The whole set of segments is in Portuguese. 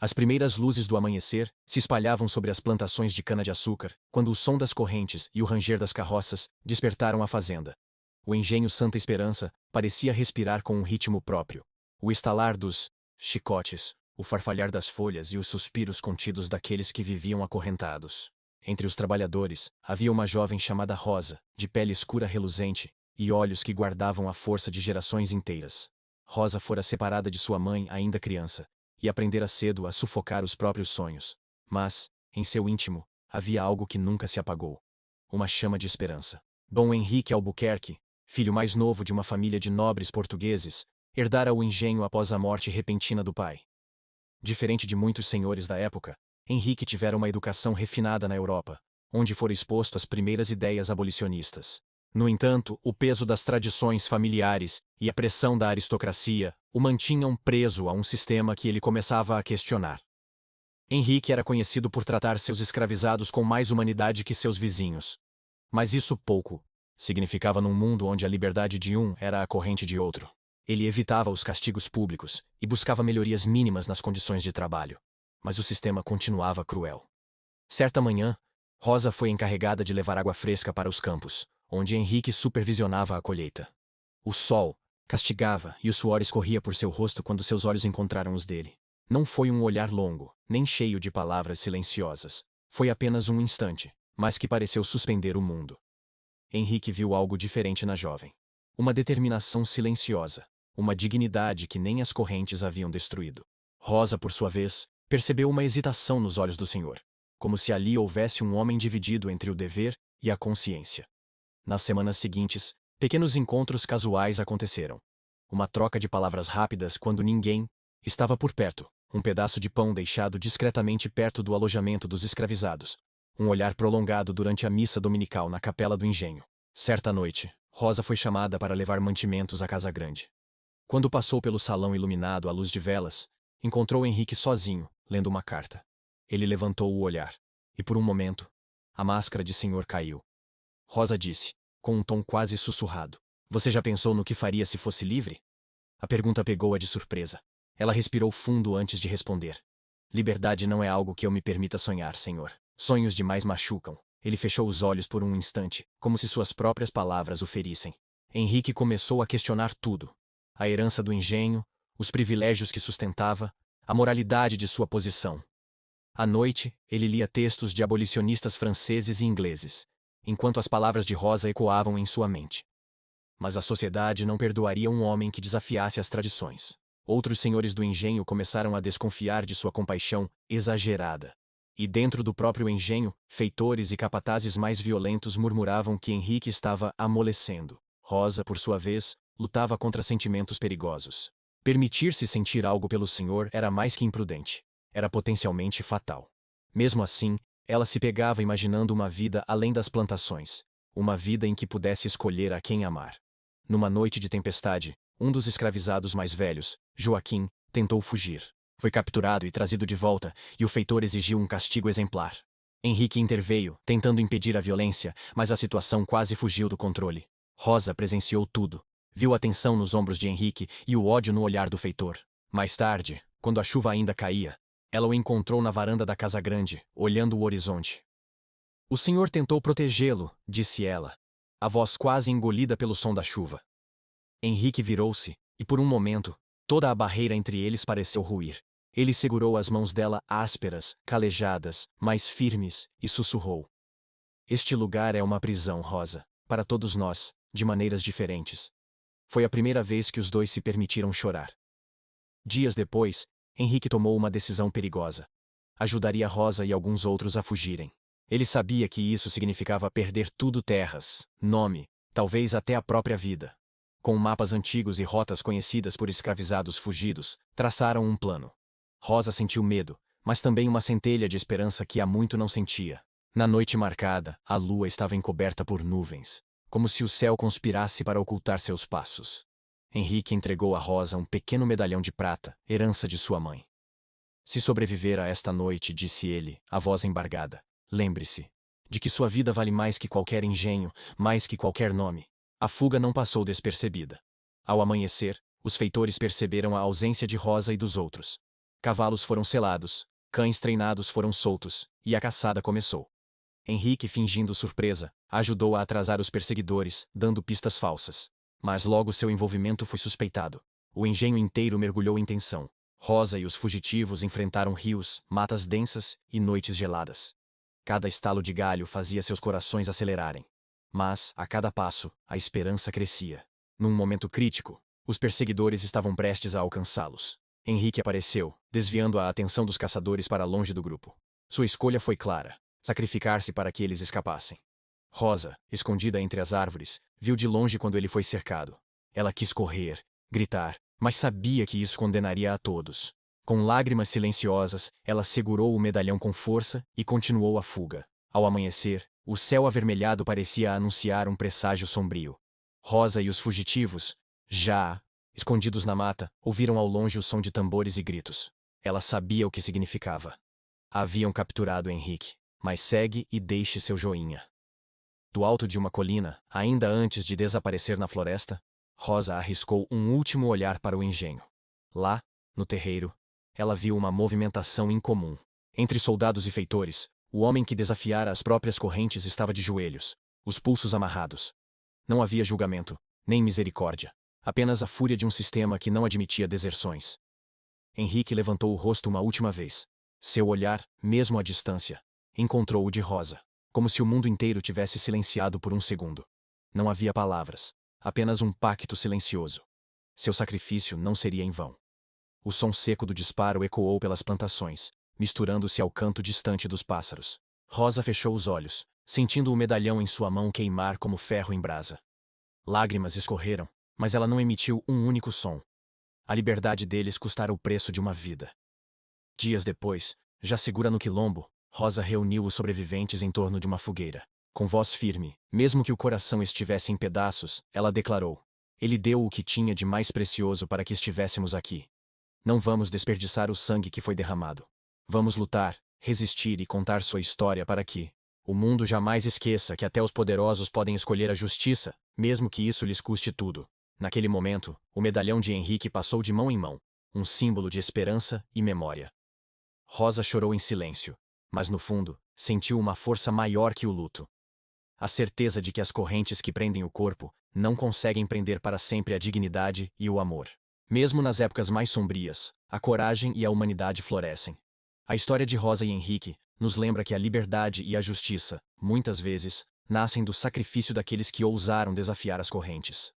As primeiras luzes do amanhecer se espalhavam sobre as plantações de cana-de-açúcar, quando o som das correntes e o ranger das carroças despertaram a fazenda. O engenho Santa Esperança parecia respirar com um ritmo próprio. O estalar dos chicotes, o farfalhar das folhas e os suspiros contidos daqueles que viviam acorrentados. Entre os trabalhadores, havia uma jovem chamada Rosa, de pele escura reluzente, e olhos que guardavam a força de gerações inteiras. Rosa fora separada de sua mãe ainda criança, e aprendera cedo a sufocar os próprios sonhos. Mas, em seu íntimo, havia algo que nunca se apagou. Uma chama de esperança. Dom Henrique Albuquerque, filho mais novo de uma família de nobres portugueses, herdara o engenho após a morte repentina do pai. Diferente de muitos senhores da época, Henrique tivera uma educação refinada na Europa, onde fora exposto às primeiras ideias abolicionistas. No entanto, o peso das tradições familiares e a pressão da aristocracia o mantinham preso a um sistema que ele começava a questionar. Henrique era conhecido por tratar seus escravizados com mais humanidade que seus vizinhos. Mas isso pouco significava num mundo onde a liberdade de um era a corrente de outro. Ele evitava os castigos públicos e buscava melhorias mínimas nas condições de trabalho. Mas o sistema continuava cruel. Certa manhã, Rosa foi encarregada de levar água fresca para os campos, onde Henrique supervisionava a colheita. O sol castigava e o suor escorria por seu rosto quando seus olhos encontraram os dele. Não foi um olhar longo, nem cheio de palavras silenciosas. Foi apenas um instante, mas que pareceu suspender o mundo. Henrique viu algo diferente na jovem. Uma determinação silenciosa, uma dignidade que nem as correntes haviam destruído. Rosa, por sua vez, percebeu uma hesitação nos olhos do senhor, como se ali houvesse um homem dividido entre o dever e a consciência. Nas semanas seguintes, pequenos encontros casuais aconteceram. Uma troca de palavras rápidas quando ninguém estava por perto, um pedaço de pão deixado discretamente perto do alojamento dos escravizados, um olhar prolongado durante a missa dominical na capela do engenho. Certa noite, Rosa foi chamada para levar mantimentos à casa grande. Quando passou pelo salão iluminado à luz de velas, encontrou Henrique sozinho, lendo uma carta. Ele levantou o olhar, e por um momento, a máscara de senhor caiu. Rosa disse, com um tom quase sussurrado: "Você já pensou no que faria se fosse livre?" A pergunta pegou-a de surpresa. Ela respirou fundo antes de responder. "Liberdade não é algo que eu me permita sonhar, senhor. Sonhos demais machucam." Ele fechou os olhos por um instante, como se suas próprias palavras o ferissem. Henrique começou a questionar tudo. A herança do engenho, os privilégios que sustentava, a moralidade de sua posição. À noite, ele lia textos de abolicionistas franceses e ingleses, enquanto as palavras de Rosa ecoavam em sua mente. Mas a sociedade não perdoaria um homem que desafiasse as tradições. Outros senhores do engenho começaram a desconfiar de sua compaixão exagerada. E dentro do próprio engenho, feitores e capatazes mais violentos murmuravam que Henrique estava amolecendo. Rosa, por sua vez, lutava contra sentimentos perigosos. Permitir-se sentir algo pelo senhor era mais que imprudente. Era potencialmente fatal. Mesmo assim, ela se pegava imaginando uma vida além das plantações. Uma vida em que pudesse escolher a quem amar. Numa noite de tempestade, um dos escravizados mais velhos, Joaquim, tentou fugir. Foi capturado e trazido de volta, e o feitor exigiu um castigo exemplar. Henrique interveio, tentando impedir a violência, mas a situação quase fugiu do controle. Rosa presenciou tudo. Viu a tensão nos ombros de Henrique e o ódio no olhar do feitor. Mais tarde, quando a chuva ainda caía, ela o encontrou na varanda da casa grande, olhando o horizonte. "O senhor tentou protegê-lo", disse ela, a voz quase engolida pelo som da chuva. Henrique virou-se, e por um momento, toda a barreira entre eles pareceu ruir. Ele segurou as mãos dela ásperas, calejadas, mas firmes, e sussurrou: "Este lugar é uma prisão, Rosa, para todos nós, de maneiras diferentes." Foi a primeira vez que os dois se permitiram chorar. Dias depois, Henrique tomou uma decisão perigosa. Ajudaria Rosa e alguns outros a fugirem. Ele sabia que isso significava perder tudo: terras, nome, talvez até a própria vida. Com mapas antigos e rotas conhecidas por escravizados fugidos, traçaram um plano. Rosa sentiu medo, mas também uma centelha de esperança que há muito não sentia. Na noite marcada, a lua estava encoberta por nuvens, como se o céu conspirasse para ocultar seus passos. Henrique entregou a Rosa um pequeno medalhão de prata, herança de sua mãe. "Se sobreviver a esta noite", disse ele, a voz embargada, "lembre-se de que sua vida vale mais que qualquer engenho, mais que qualquer nome." A fuga não passou despercebida. Ao amanhecer, os feitores perceberam a ausência de Rosa e dos outros. Cavalos foram selados, cães treinados foram soltos, e a caçada começou. Henrique, fingindo surpresa, ajudou a atrasar os perseguidores, dando pistas falsas. Mas logo seu envolvimento foi suspeitado. O engenho inteiro mergulhou em tensão. Rosa e os fugitivos enfrentaram rios, matas densas e noites geladas. Cada estalo de galho fazia seus corações acelerarem. Mas, a cada passo, a esperança crescia. Num momento crítico, os perseguidores estavam prestes a alcançá-los. Henrique apareceu, desviando a atenção dos caçadores para longe do grupo. Sua escolha foi clara: sacrificar-se para que eles escapassem. Rosa, escondida entre as árvores, viu de longe quando ele foi cercado. Ela quis correr, gritar, mas sabia que isso condenaria a todos. Com lágrimas silenciosas, ela segurou o medalhão com força e continuou a fuga. Ao amanhecer, o céu avermelhado parecia anunciar um presságio sombrio. Rosa e os fugitivos, já escondidos na mata, ouviram ao longe o som de tambores e gritos. Ela sabia o que significava. Haviam capturado Henrique, mas segue e deixe seu joinha. Do alto de uma colina, ainda antes de desaparecer na floresta, Rosa arriscou um último olhar para o engenho. Lá, no terreiro, ela viu uma movimentação incomum. Entre soldados e feitores, o homem que desafiara as próprias correntes estava de joelhos, os pulsos amarrados. Não havia julgamento, nem misericórdia. Apenas a fúria de um sistema que não admitia deserções. Henrique levantou o rosto uma última vez. Seu olhar, mesmo à distância, encontrou o de Rosa, como se o mundo inteiro tivesse silenciado por um segundo. Não havia palavras, apenas um pacto silencioso. Seu sacrifício não seria em vão. O som seco do disparo ecoou pelas plantações, misturando-se ao canto distante dos pássaros. Rosa fechou os olhos, sentindo o medalhão em sua mão queimar como ferro em brasa. Lágrimas escorreram, mas ela não emitiu um único som. A liberdade deles custara o preço de uma vida. Dias depois, já segura no quilombo, Rosa reuniu os sobreviventes em torno de uma fogueira. Com voz firme, mesmo que o coração estivesse em pedaços, ela declarou: "Ele deu o que tinha de mais precioso para que estivéssemos aqui. Não vamos desperdiçar o sangue que foi derramado. Vamos lutar, resistir e contar sua história para que o mundo jamais esqueça que até os poderosos podem escolher a justiça, mesmo que isso lhes custe tudo." Naquele momento, o medalhão de Henrique passou de mão em mão, um símbolo de esperança e memória. Rosa chorou em silêncio, mas no fundo, sentiu uma força maior que o luto. A certeza de que as correntes que prendem o corpo não conseguem prender para sempre a dignidade e o amor. Mesmo nas épocas mais sombrias, a coragem e a humanidade florescem. A história de Rosa e Henrique nos lembra que a liberdade e a justiça, muitas vezes, nascem do sacrifício daqueles que ousaram desafiar as correntes.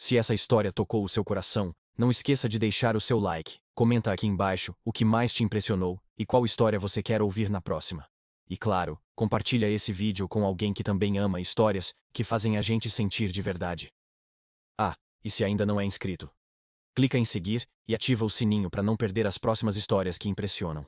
Se essa história tocou o seu coração, não esqueça de deixar o seu like, comenta aqui embaixo o que mais te impressionou e qual história você quer ouvir na próxima. E claro, compartilha esse vídeo com alguém que também ama histórias que fazem a gente sentir de verdade. Ah, e se ainda não é inscrito, clica em seguir e ativa o sininho para não perder as próximas histórias que impressionam.